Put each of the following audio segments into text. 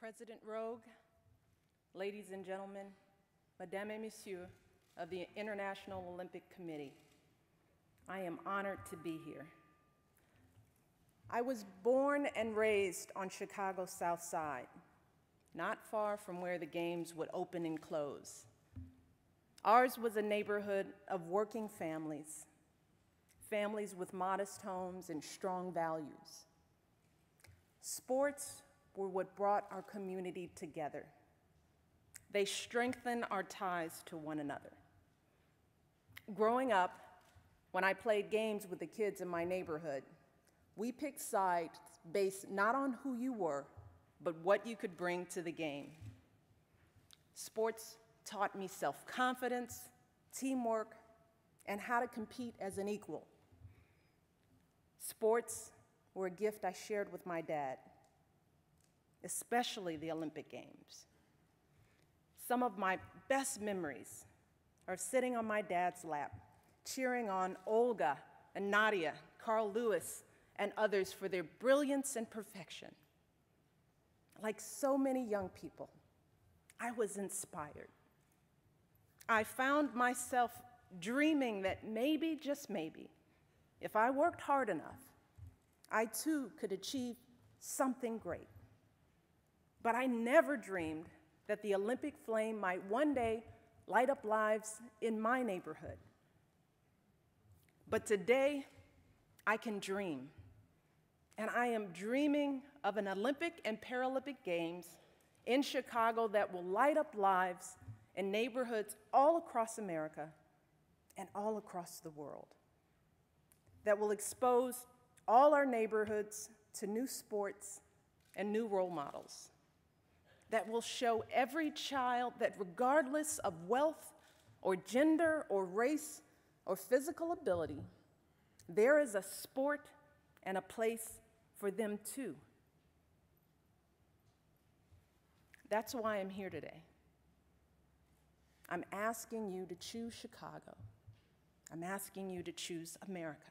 President Rogue, ladies and gentlemen, Mesdames et Messieurs of the International Olympic Committee, I am honored to be here. I was born and raised on Chicago's South Side, not far from where the games would open and close. Ours was a neighborhood of working families, families with modest homes and strong values. Sports were what brought our community together. They strengthened our ties to one another. Growing up, when I played games with the kids in my neighborhood, we picked sides based not on who you were, but what you could bring to the game. Sports taught me self-confidence, teamwork, and how to compete as an equal. Sports were a gift I shared with my dad, especially the Olympic Games. Some of my best memories are sitting on my dad's lap, cheering on Olga and Nadia, Carl Lewis, and others for their brilliance and perfection. Like so many young people, I was inspired. I found myself dreaming that maybe, just maybe, if I worked hard enough, I too could achieve something great. But I never dreamed that the Olympic flame might one day light up lives in my neighborhood. But today, I can dream. And I am dreaming of an Olympic and Paralympic Games in Chicago that will light up lives in neighborhoods all across America and all across the world, that will expose all our neighborhoods to new sports and new role models, that will show every child that regardless of wealth or gender or race or physical ability, there is a sport and a place for them too. That's why I'm here today. I'm asking you to choose Chicago. I'm asking you to choose America.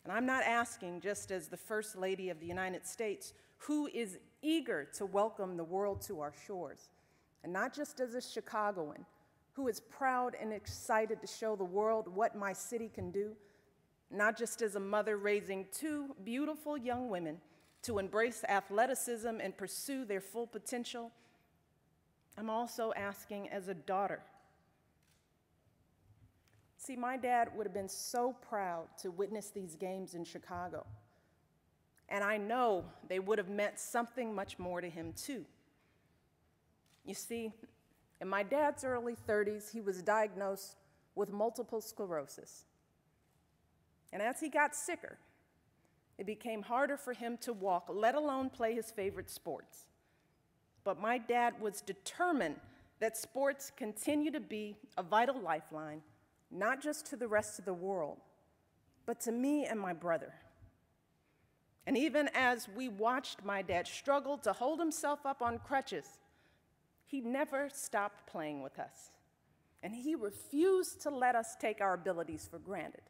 And I'm not asking just as the First Lady of the United States, who is eager to welcome the world to our shores, and not just as a Chicagoan, who is proud and excited to show the world what my city can do, not just as a mother raising two beautiful young women to embrace athleticism and pursue their full potential. I'm also asking as a daughter. See, my dad would have been so proud to witness these games in Chicago. And I know they would have meant something much more to him too. You see, in my dad's early 30s, he was diagnosed with multiple sclerosis. And as he got sicker, it became harder for him to walk, let alone play his favorite sports. But my dad was determined that sports continue to be a vital lifeline, not just to the rest of the world, but to me and my brother. And even as we watched my dad struggle to hold himself up on crutches, he never stopped playing with us. And he refused to let us take our abilities for granted.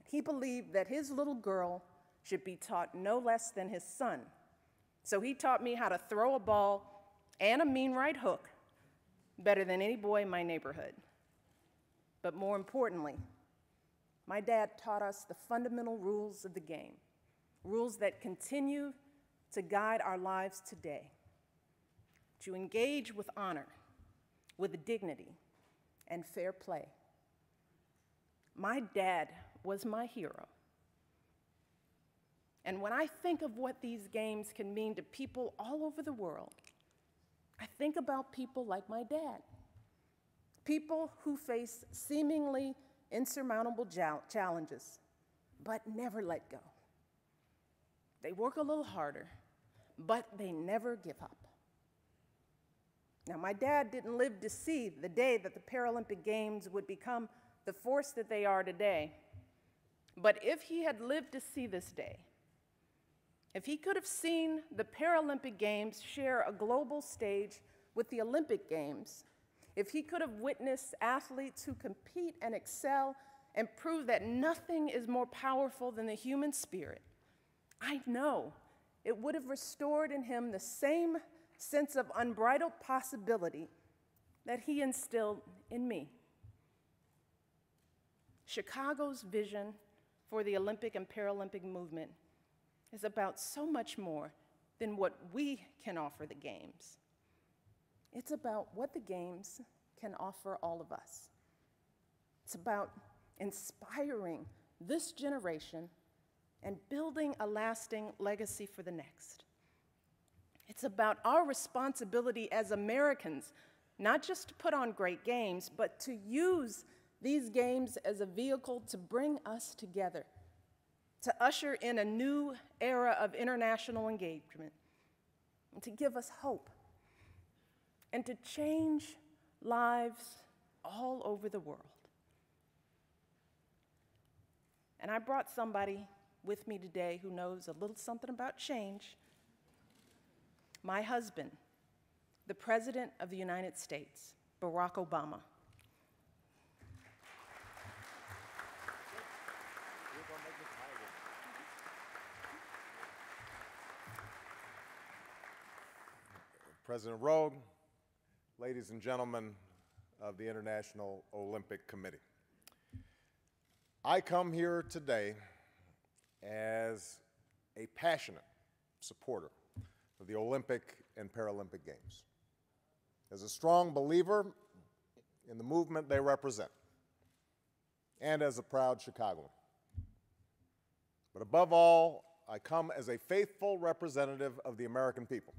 He believed that his little girl should be taught no less than his son. So he taught me how to throw a ball and a mean right hook better than any boy in my neighborhood. But more importantly, my dad taught us the fundamental rules of the game, rules that continue to guide our lives today, to engage with honor, with dignity, and fair play. My dad was my hero. And when I think of what these games can mean to people all over the world, I think about people like my dad, people who face seemingly insurmountable challenges, but never let go. They work a little harder, but they never give up. Now, my dad didn't live to see the day that the Paralympic Games would become the force that they are today. But if he had lived to see this day, if he could have seen the Paralympic Games share a global stage with the Olympic Games, if he could have witnessed athletes who compete and excel and prove that nothing is more powerful than the human spirit, I know it would have restored in him the same sense of unbridled possibility that he instilled in me. Chicago's vision for the Olympic and Paralympic movement is about so much more than what we can offer the Games. It's about what the Games can offer all of us. It's about inspiring this generation and building a lasting legacy for the next. It's about our responsibility as Americans, not just to put on great games, but to use these games as a vehicle to bring us together, to usher in a new era of international engagement, and to give us hope, and to change lives all over the world. And I brought somebody with me today who knows a little something about change. My husband, the President of the United States, Barack Obama. President Rogue, ladies and gentlemen of the International Olympic Committee. I come here today as a passionate supporter of the Olympic and Paralympic Games, as a strong believer in the movement they represent, and as a proud Chicagoan. But above all, I come as a faithful representative of the American people,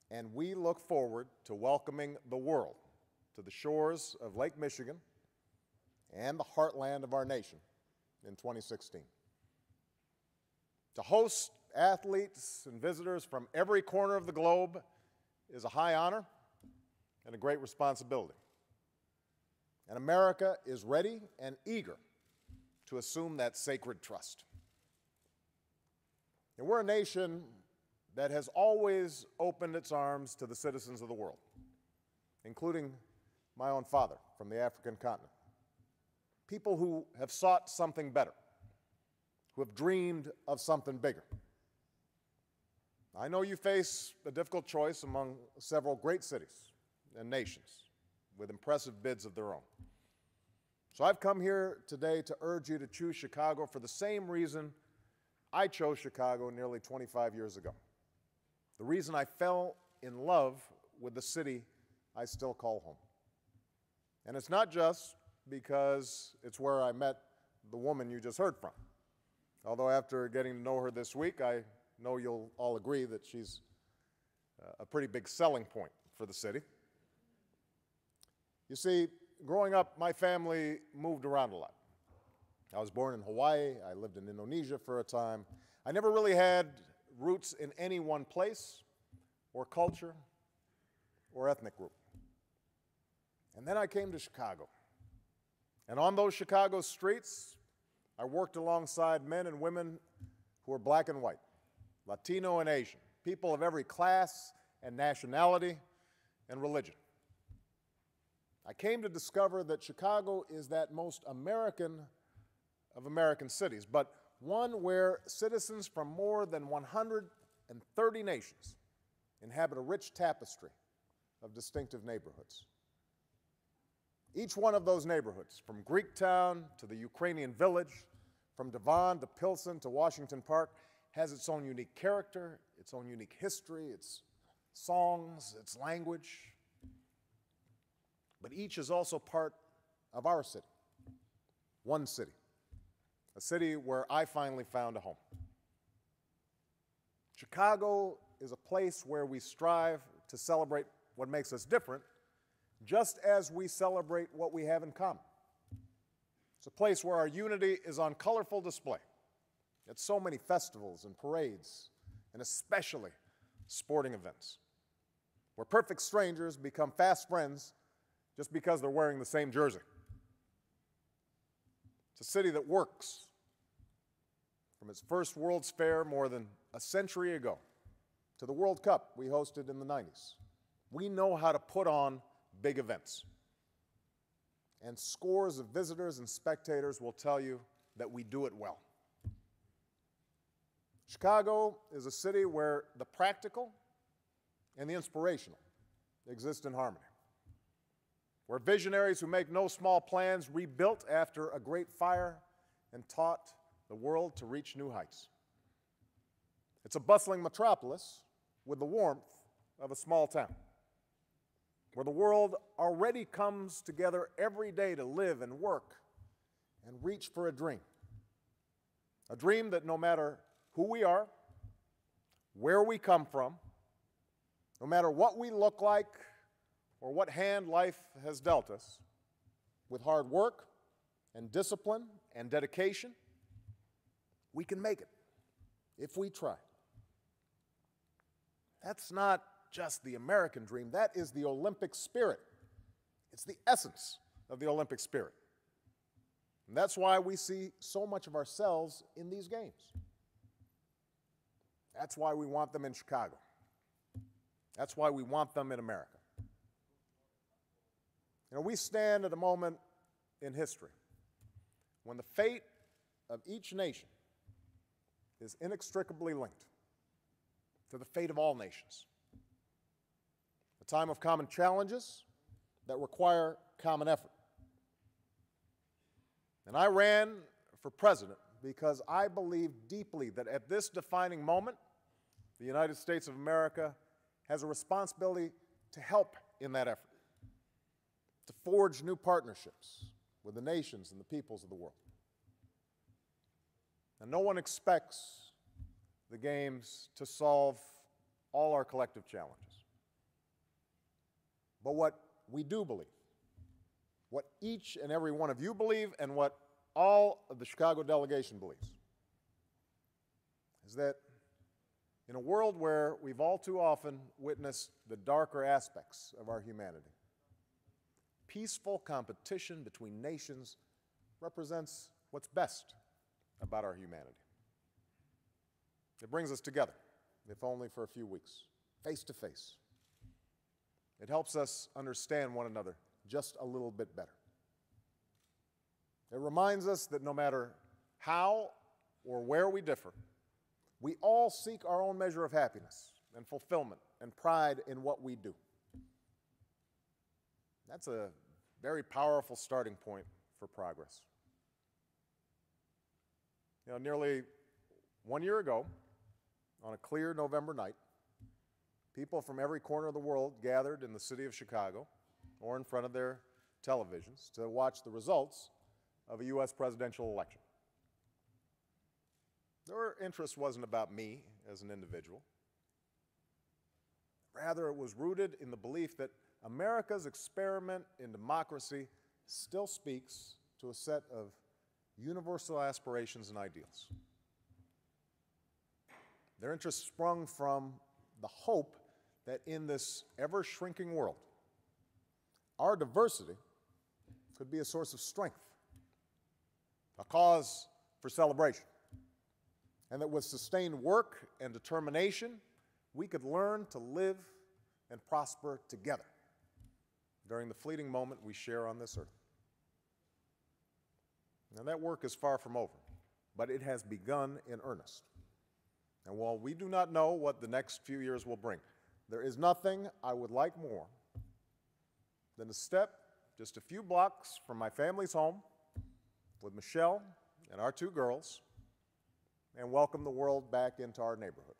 and we look forward to welcoming the world to the shores of Lake Michigan and the heartland of our nation in 2016. To host athletes and visitors from every corner of the globe is a high honor and a great responsibility. And America is ready and eager to assume that sacred trust. And we're a nation that has always opened its arms to the citizens of the world, including my own father from the African continent. People who have sought something better, who have dreamed of something bigger. I know you face a difficult choice among several great cities and nations with impressive bids of their own. So I've come here today to urge you to choose Chicago for the same reason I chose Chicago nearly 25 years ago. The reason I fell in love with the city I still call home. And it's not just because it's where I met the woman you just heard from. Although after getting to know her this week, I know you'll all agree that she's a pretty big selling point for the city. You see, growing up, my family moved around a lot. I was born in Hawaii. I lived in Indonesia for a time. I never really had roots in any one place or culture or ethnic group. And then I came to Chicago. And on those Chicago streets, I worked alongside men and women who were black and white, Latino and Asian, people of every class and nationality and religion. I came to discover that Chicago is that most American of American cities, but one where citizens from more than 130 nations inhabit a rich tapestry of distinctive neighborhoods. Each one of those neighborhoods, from Greektown to the Ukrainian Village, from Devon to Pilsen to Washington Park, has its own unique character, its own unique history, its songs, its language. But each is also part of our city, one city, a city where I finally found a home. Chicago is a place where we strive to celebrate what makes us different, just as we celebrate what we have in common. It's a place where our unity is on colorful display at so many festivals and parades, and especially sporting events, where perfect strangers become fast friends just because they're wearing the same jersey. It's a city that works. From its first World's Fair more than a century ago to the World Cup we hosted in the 90s. We know how to put on big events. And scores of visitors and spectators will tell you that we do it well. Chicago is a city where the practical and the inspirational exist in harmony, where visionaries who make no small plans rebuilt after a great fire and taught the world to reach new heights. It's a bustling metropolis with the warmth of a small town, where the world already comes together every day to live and work and reach for a dream that no matter who we are, where we come from, no matter what we look like or what hand life has dealt us, with hard work and discipline and dedication, we can make it if we try. That's not just the American dream, that is the Olympic spirit. It's the essence of the Olympic spirit. And that's why we see so much of ourselves in these games. That's why we want them in Chicago. That's why we want them in America. You know, we stand at a moment in history when the fate of each nation is inextricably linked to the fate of all nations. A time of common challenges that require common effort. And I ran for president because I believe deeply that at this defining moment, the United States of America has a responsibility to help in that effort, to forge new partnerships with the nations and the peoples of the world. And no one expects the games to solve all our collective challenges. But what we do believe, what each and every one of you believe, and what all of the Chicago delegation believes, is that in a world where we've all too often witnessed the darker aspects of our humanity, peaceful competition between nations represents what's best about our humanity. It brings us together, if only for a few weeks, face to face. It helps us understand one another just a little bit better. It reminds us that no matter how or where we differ, we all seek our own measure of happiness and fulfillment and pride in what we do. That's a very powerful starting point for progress. You know, nearly 1 year ago, on a clear November night, people from every corner of the world gathered in the city of Chicago or in front of their televisions to watch the results of a U.S. presidential election. Their interest wasn't about me as an individual. Rather, it was rooted in the belief that America's experiment in democracy still speaks to a set of universal aspirations and ideals. Their interest sprung from the hope that in this ever-shrinking world, our diversity could be a source of strength, a cause for celebration, and that with sustained work and determination, we could learn to live and prosper together during the fleeting moment we share on this earth. Now, that work is far from over, but it has begun in earnest. And while we do not know what the next few years will bring, there is nothing I would like more than to step just a few blocks from my family's home with Michelle and our 2 girls and welcome the world back into our neighborhood.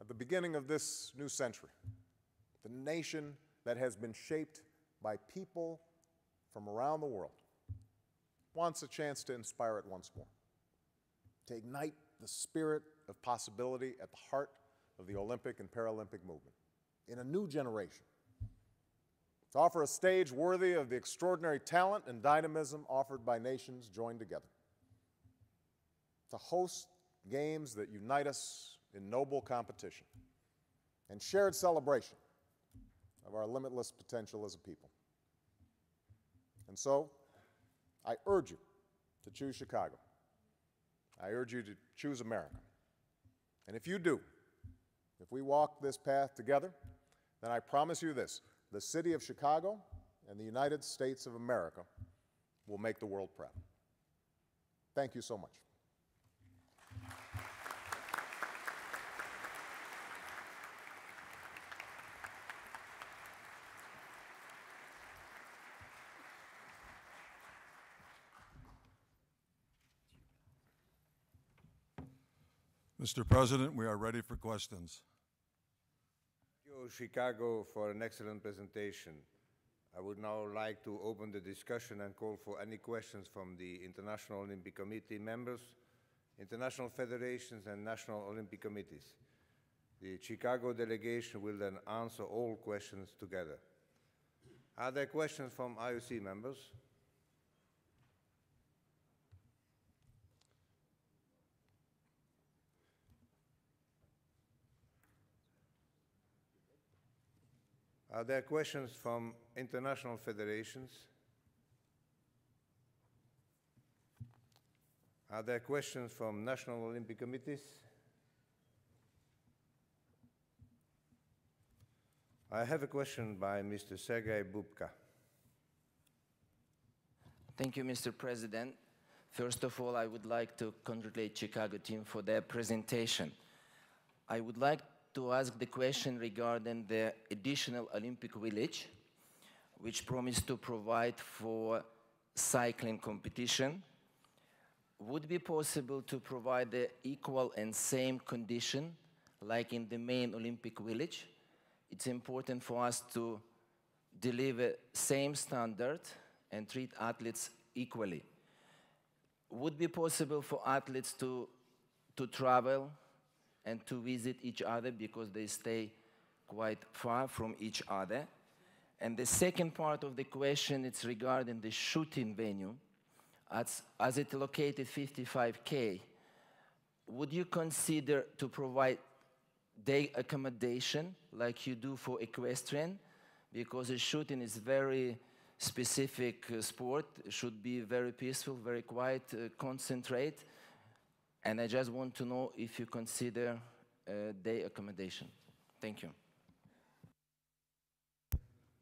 At the beginning of this new century, the nation that has been shaped by people from around the world wants a chance to inspire it once more, to ignite the spirit of possibility at the heart of the Olympic and Paralympic movement in a new generation, to offer a stage worthy of the extraordinary talent and dynamism offered by nations joined together, to host games that unite us in noble competition and shared celebration of our limitless potential as a people. And so, I urge you to choose Chicago. I urge you to choose America. And if you do, if we walk this path together, then I promise you this: the city of Chicago and the United States of America will make the world proud. Thank you so much. Mr. President, we are ready for questions. Thank you, Chicago, for an excellent presentation. I would now like to open the discussion and call for any questions from the International Olympic Committee members, international federations, and national Olympic committees. The Chicago delegation will then answer all questions together. Are there questions from IOC members? Are there questions from international federations? Are there questions from national Olympic committees? I have a question by Mr. Sergei Bubka. Thank you, Mr. President. First of all, I would like to congratulate Chicago team for their presentation. I would like to ask the question regarding the additional Olympic village, which promised to provide for cycling competition. Would it be possible to provide the equal and same condition like in the main Olympic village? It's important for us to deliver same standard and treat athletes equally. Would it be possible for athletes to travel and to visit each other because they stay quite far from each other? And the second part of the question is regarding the shooting venue. As it's located 55K, would you consider to provide day accommodation like you do for equestrian? Because the shooting is very specific sport, it should be very peaceful, very quiet, concentrate. And I just want to know if you consider day accommodation. Thank you.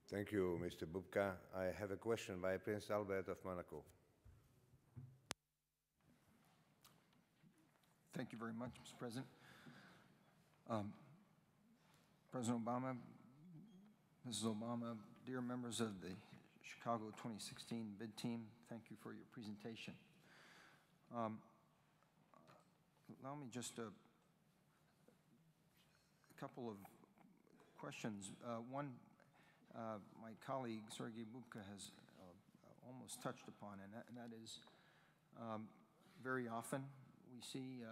Thank you, Mr. Bubka. I have a question by Prince Albert of Monaco. Thank you very much, Mr. President. President Obama, Mrs. Obama, dear members of the Chicago 2016 bid team, thank you for your presentation. Allow me just a couple of questions. One, my colleague Sergei Bubka has almost touched upon, and that is very often we see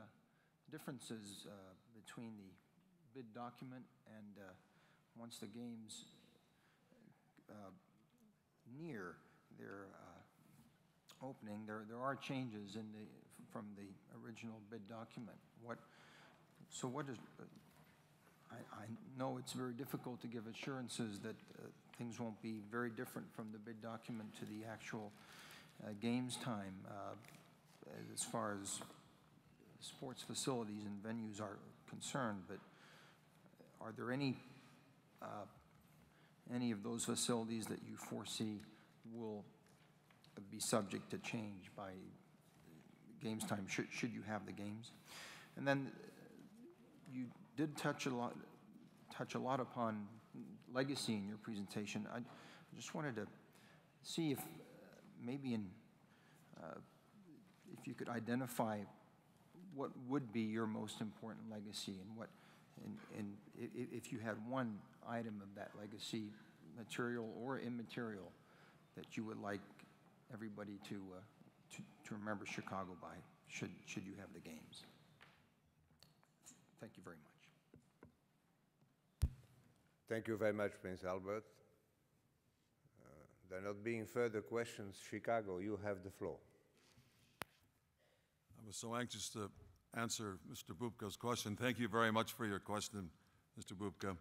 differences between the bid document and once the games near their opening, there are changes in from the original bid document. I know it's very difficult to give assurances that things won't be very different from the bid document to the actual games time as far as sports facilities and venues are concerned, but are there any of those facilities that you foresee will be subject to change by games time, should you have the games? And then you did touch a lot upon legacy in your presentation. I just wanted to see if maybe if you could identify what would be your most important legacy, and if you had one item of that legacy, material or immaterial, that you would like everybody to remember Chicago by, should you have the games. Thank you very much. Thank you very much, Prince Albert. There not being further questions, Chicago, you have the floor. I was so anxious to answer Mr. Bubka's question. Thank you very much for your question, Mr. Bubka.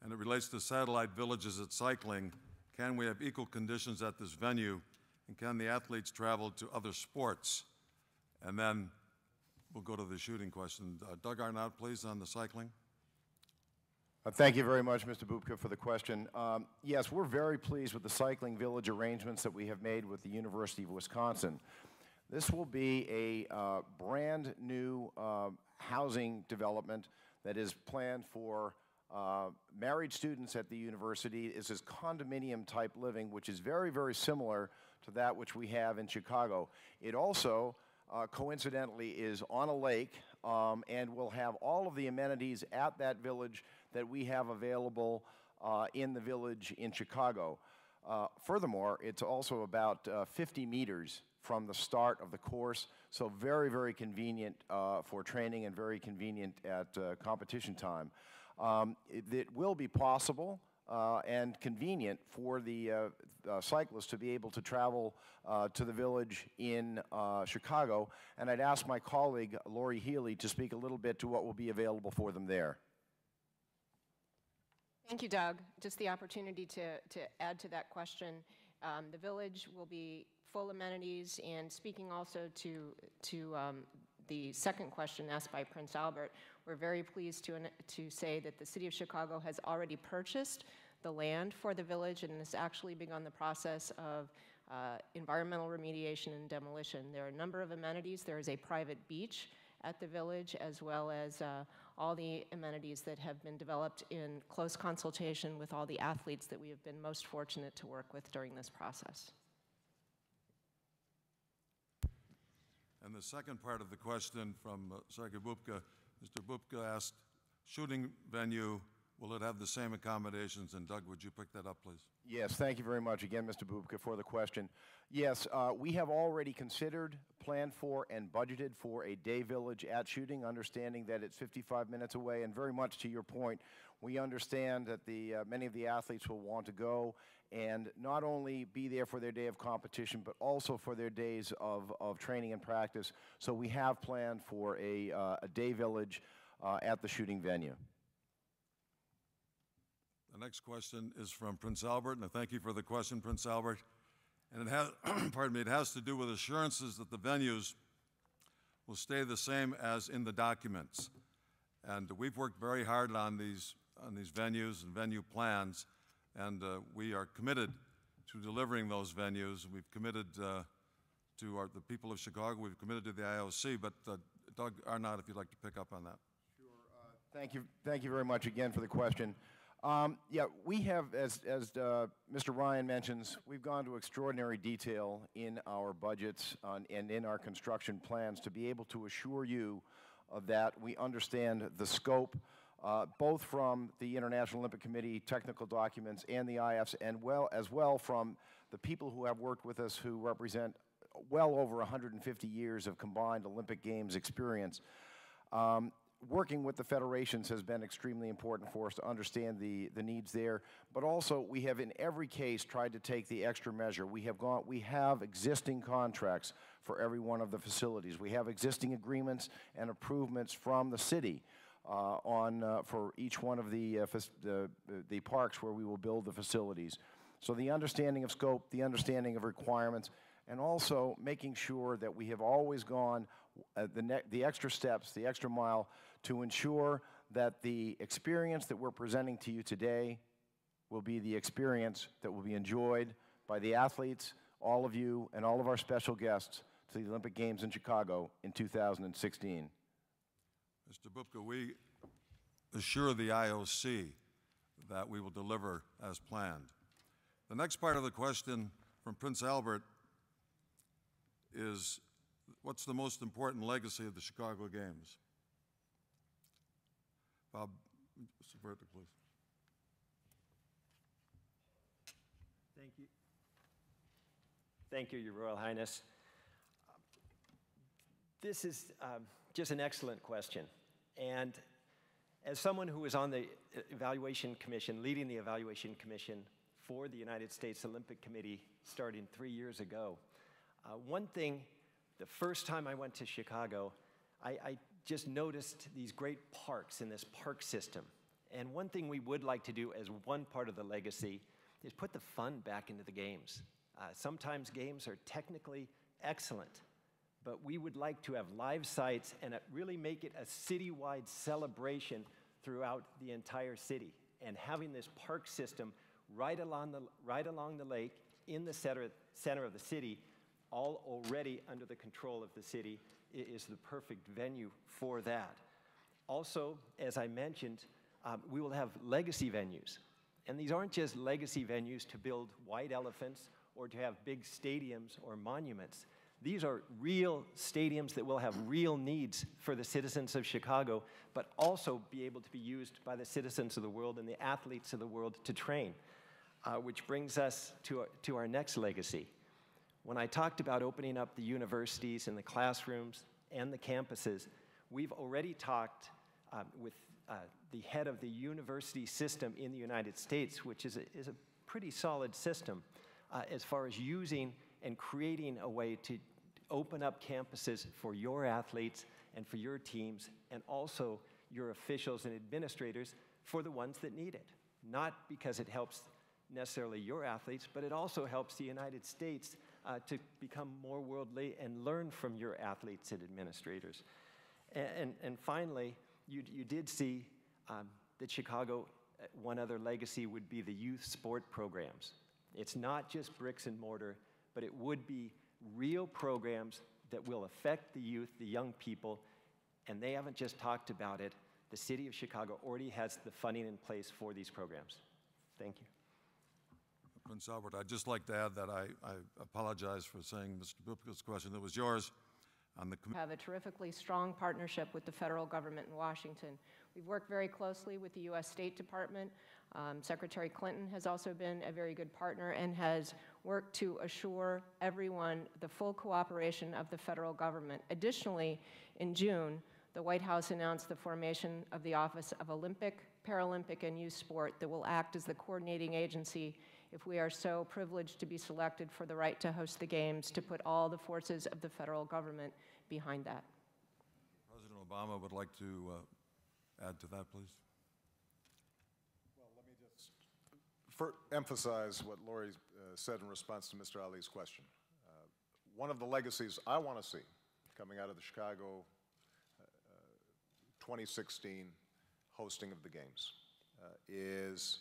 And it relates to satellite villages at cycling. Can we have equal conditions at this venue? And can the athletes travel to other sports? And then we'll go to the shooting question. Doug Arnott, please, on the cycling. Thank you very much, Mr. Bubka, for the question. Yes, we're very pleased with the cycling village arrangements that we have made with the University of Wisconsin. This will be a brand new housing development that is planned for married students at the university. This is condominium type living, which is very, very similar to that which we have in Chicago. It also coincidentally, is on a lake and will have all of the amenities at that village that we have available in the village in Chicago. Furthermore, it's also about 50 meters from the start of the course, so very, very convenient for training and very convenient at competition time. It will be possible and convenient for the cyclists to be able to travel to the village in Chicago, and I'd ask my colleague, Lori Healy, to speak a little bit to what will be available for them there. Thank you, Doug. Just the opportunity to add to that question. The village will be full amenities, and speaking also to the second question asked by Prince Albert, we're very pleased to say that the City of Chicago has already purchased the land for the village and has actually begun the process of environmental remediation and demolition. There are a number of amenities. There is a private beach at the village, as well as all the amenities that have been developed in close consultation with all the athletes that we have been most fortunate to work with during this process. And the second part of the question from Sergei Bubka, Mr. Bubka asked, shooting venue, will it have the same accommodations? And Doug, would you pick that up, please? Yes, thank you very much again, Mr. Bubka, for the question. Yes, we have already considered, planned for, and budgeted for a day village at shooting, understanding that it's 55 minutes away, and very much to your point, we understand that many of the athletes will want to go and not only be there for their day of competition, but also for their days of training and practice. So we have planned for a day village at the shooting venue. The next question is from Prince Albert, and I thank you for the question, Prince Albert. And it has, pardon me, it has to do with assurances that the venues will stay the same as in the documents. And we've worked very hard on these venues and venue plans, and we are committed to delivering those venues. We've committed to the people of Chicago. We've committed to the IOC. But Doug Arnott, if you'd like to pick up on that. Sure. Thank you very much again for the question. Yeah, we have, as Mr. Ryan mentions, we've gone to extraordinary detail in our budgets and in our construction plans to be able to assure you that we understand the scope, both from the International Olympic Committee technical documents and the IFs, and as well from the people who have worked with us who represent well over 150 years of combined Olympic Games experience. Working with the federations has been extremely important for us to understand the needs there, but also we have in every case tried to take the extra measure. We have existing contracts for every one of the facilities. We have existing agreements and improvements from the city for each one of the parks where we will build the facilities. So the understanding of scope, the understanding of requirements, and also making sure that we have always gone the extra steps, the extra mile, to ensure that the experience that we're presenting to you today will be the experience that will be enjoyed by the athletes, all of you, and all of our special guests to the Olympic Games in Chicago in 2016. Mr. Bubka, we assure the IOC that we will deliver as planned. The next part of the question from Prince Albert is, what's the most important legacy of the Chicago Games? Bob Saberta, please. Thank you. Thank you, Your Royal Highness. This is just an excellent question. And as someone who was on the evaluation commission, leading the evaluation commission for the United States Olympic Committee starting 3 years ago, one thing, the first time I went to Chicago, I just noticed these great parks in this park system. And one thing we would like to do as one part of the legacy is put the fun back into the games. Sometimes games are technically excellent, but we would like to have live sites and really make it a citywide celebration throughout the entire city. And having this park system right along the lake in the center of the city, all already under the control of the city, is the perfect venue for that. Also, as I mentioned, we will have legacy venues. And these aren't just legacy venues to build white elephants or to have big stadiums or monuments. These are real stadiums that will have real needs for the citizens of Chicago, but also be able to be used by the citizens of the world and the athletes of the world to train, which brings us to our next legacy. When I talked about opening up the universities and the classrooms and the campuses, we've already talked with the head of the university system in the United States, which is a pretty solid system as far as using and creating a way to open up campuses for your athletes and for your teams, and also your officials and administrators for the ones that need it. Not because it helps necessarily your athletes, but it also helps the United States to become more worldly and learn from your athletes and administrators. And finally, you did see that Chicago, one other legacy would be the youth sport programs. It's not just bricks and mortar, but it would be real programs that will affect the youth, the young people, and they haven't just talked about it. The city of Chicago already has the funding in place for these programs. Thank you. Prince Albert, I'd just like to add that I apologize for saying Mr. Bupka's question. It was yours on the committee. Have a terrifically strong partnership with the federal government in Washington. We've worked very closely with the U.S. State Department. Secretary Clinton has also been a very good partner and has worked to assure everyone the full cooperation of the federal government. Additionally, in June, the White House announced the formation of the Office of Olympic, Paralympic, and Youth Sport that will act as the coordinating agency if we are so privileged to be selected for the right to host the Games, to put all the forces of the federal government behind that. President Obama would like to add to that, please. Well, let me just emphasize what Lori said in response to Mr. Ali's question. One of the legacies I want to see coming out of the Chicago 2016 hosting of the Games is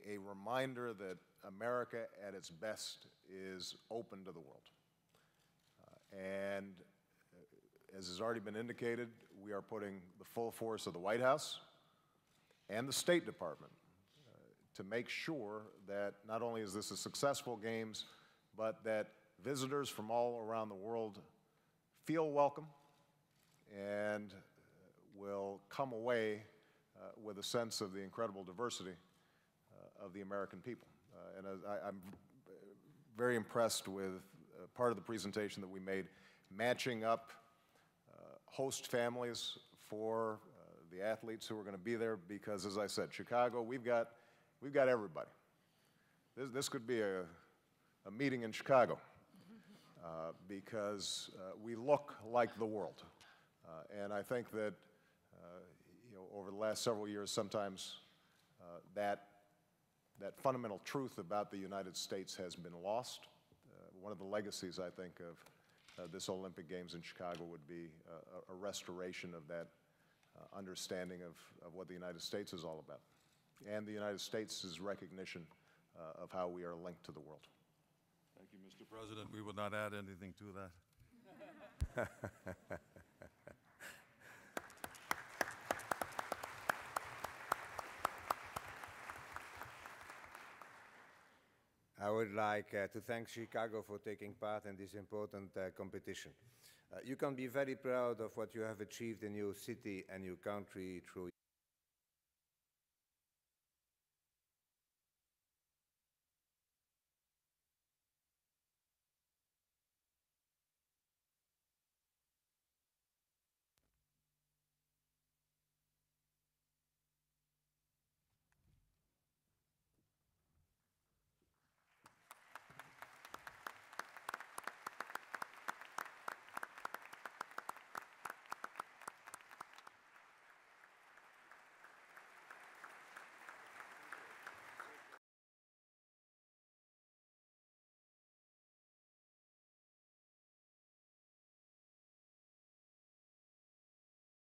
a reminder that America at its best is open to the world. And as has already been indicated, we are putting the full force of the White House and the State Department to make sure that not only is this a successful Games, but that visitors from all around the world feel welcome and will come away with a sense of the incredible diversity of the American people. And I'm very impressed with part of the presentation that we made, matching up host families for the athletes who are going to be there, because, as I said, Chicago, we've got everybody. This could be a meeting in Chicago because we look like the world. And I think that over the last several years, sometimes that fundamental truth about the United States has been lost. One of the legacies, I think, of this Olympic Games in Chicago would be a restoration of that understanding of what the United States is all about, and the United States' recognition of how we are linked to the world. Thank you, Mr. President. We would not add anything to that. I would like to thank Chicago for taking part in this important competition. You can be very proud of what you have achieved in your city and your country through